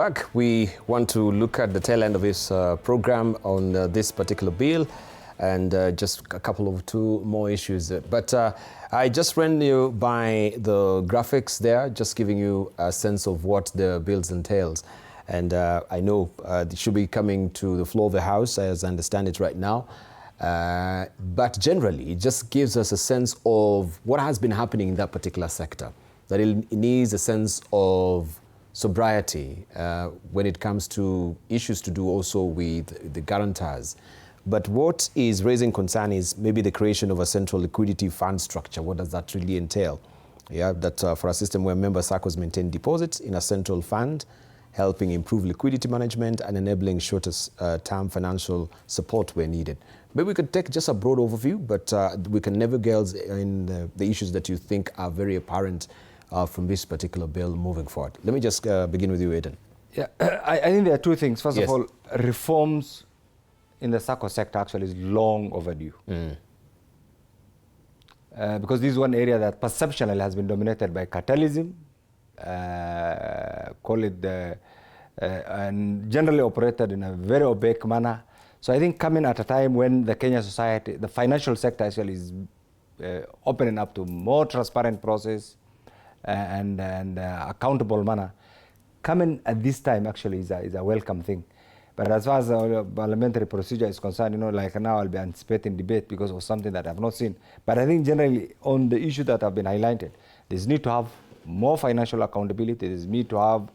Back, we want to look at the tail end of this program on this particular bill and just a couple of two more issues. But I just ran you by the graphics there, just giving you a sense of what the bill entails. And I know it should be coming to the floor of the House, as I understand it right now. But generally, it just gives us a sense of what has been happening in that particular sector. That it needs a sense of sobriety when it comes to issues to do also with the guarantors. But what is raising concern is maybe the creation of a central liquidity fund structure. What does that really entail? Yeah, that for a system where member SACCOs maintain deposits in a central fund, helping improve liquidity management and enabling shorter term financial support where needed. Maybe we could take just a broad overview, but we can navigate in the issues that you think are very apparent from this particular bill moving forward. Let me just begin with you, Aden. Yeah, I think there are two things. First of all, reforms in the SACCO sector actually is long overdue. Because this is one area that perceptually has been dominated by cartelism, and generally operated in a very opaque manner. So I think coming at a time when the Kenya society, the financial sector actually is opening up to more transparent process, and accountable manner, coming at this time actually is a welcome thing. But as far as the parliamentary procedure is concerned, like now I'll be anticipating debate because of something that I've not seen. But I think generally on the issue that have been highlighted, there's need to have more financial accountability, there's need to have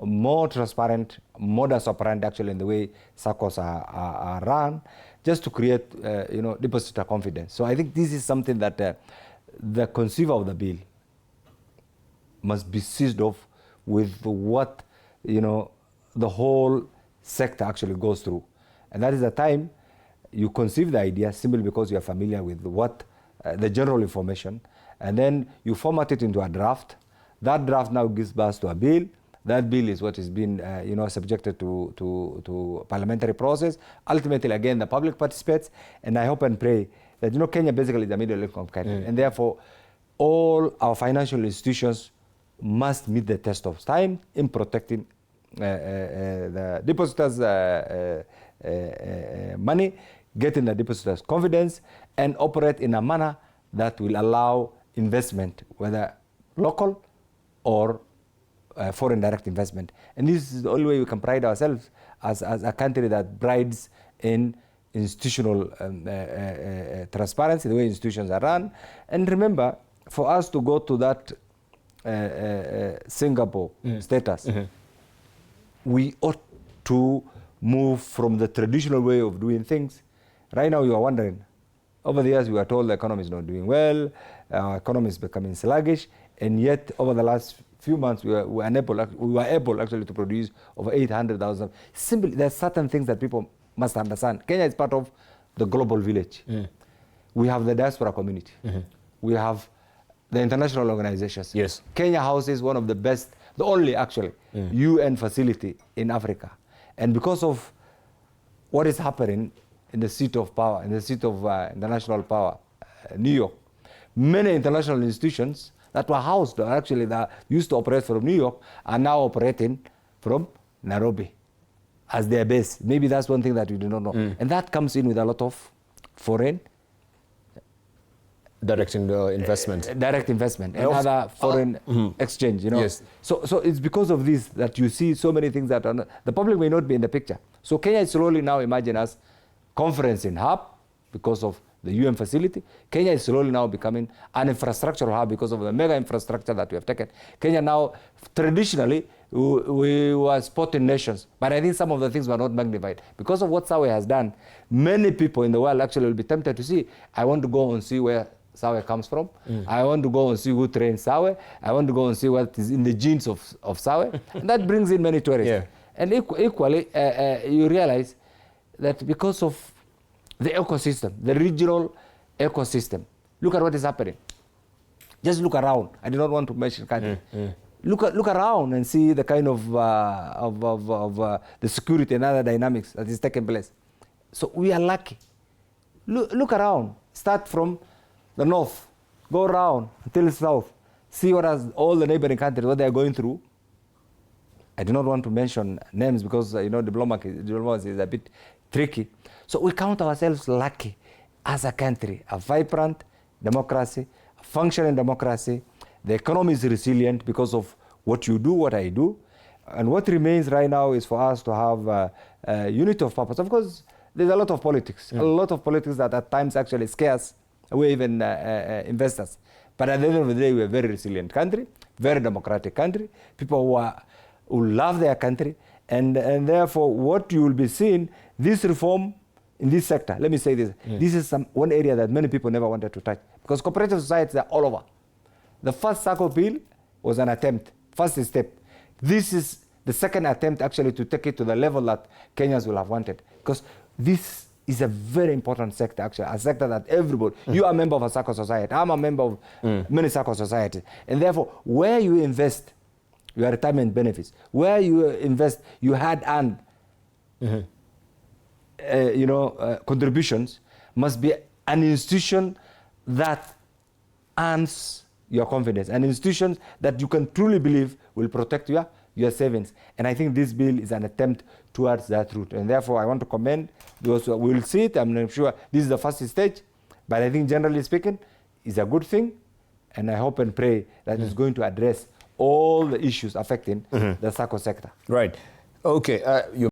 more transparent modus operandi actually in the way SACCOs are run, just to create depositor confidence. So I think this is something that the conceiver of the bill must be seized of with what the whole sector actually goes through. And that is the time you conceive the idea simply because you are familiar with what the general information, and then you format it into a draft. That draft now gives birth to a bill. That bill is what is being subjected to parliamentary process. Ultimately, again, the public participates, and I hope and pray that Kenya basically is a middle income country, and therefore all our financial institutions must meet the test of time in protecting the depositors' money, getting the depositors' confidence, and operate in a manner that will allow investment, whether local or foreign direct investment. And this is the only way we can pride ourselves as a country that prides in institutional transparency, the way institutions are run. And remember, for us to go to that Singapore status, we ought to move from the traditional way of doing things. Right now you are wondering, over the years we were told the economy is not doing well, our economy is becoming sluggish, and yet over the last few months we were able actually to produce over 800,000. Simply, there are certain things that people must understand. Kenya is part of the global village. We have the diaspora community. We have the international organizations. Yes. Kenya houses one of the best, the only actually, UN facility in Africa. And because of what is happening in the seat of power, in the seat of international power, New York, many international institutions that were housed, or actually that used to operate from New York, are now operating from Nairobi as their base. Maybe that's one thing that we do not know. And that comes in with a lot of foreign direct investment, and other foreign exchange. Yes. So it's because of this that you see so many things that are not, the public may not be in the picture. So Kenya is slowly now imagine as conferencing hub because of the UN facility. Kenya is slowly now becoming an infrastructural hub because of the mega infrastructure that we have taken. Kenya now, traditionally, we were sporting nations, but I think some of the things were not magnified. Because of what SAWE has done, many people in the world actually will be tempted to see, I want to go and see where SAWE comes from. I want to go and see who trains SAWE. I want to go and see what is in the genes of SAWE. And that brings in many tourists. And equally, you realize that because of the ecosystem, the regional ecosystem, look at what is happening. Just look around. I do not want to mention country. Look around and see the kind of the security and other dynamics that is taking place. So we are lucky. Look around. Start from the north, go around until the south, see what all the neighboring countries, what they are going through. I do not want to mention names because diplomacy is a bit tricky. So we count ourselves lucky as a country, a vibrant democracy, a functioning democracy. The economy is resilient because of what you do, what I do. And what remains right now is for us to have a unity of purpose. Of course, there's a lot of politics, a lot of politics that at times actually scares away even investors. But at the end of the day, we're a very resilient country, very democratic country, people who love their country, and therefore what you will be seeing, this reform in this sector, let me say this, this is one area that many people never wanted to touch, because cooperative societies are all over. The first SACCO bill was an attempt, first step. This is the second attempt actually to take it to the level that Kenyans will have wanted, because this is a very important sector, actually, a sector that everybody, you are a member of a SACCO society, I'm a member of many SACCO societies, and therefore where you invest your retirement benefits, where you invest you had earned contributions, must be an institution that earns your confidence, an institution that you can truly believe will protect your savings. And I think this bill is an attempt towards that route. And therefore, I want to commend those who will see it. I'm not sure this is the first stage, but I think generally speaking, it's a good thing. And I hope and pray that it's going to address all the issues affecting the SACCO sector. Right. Okay. You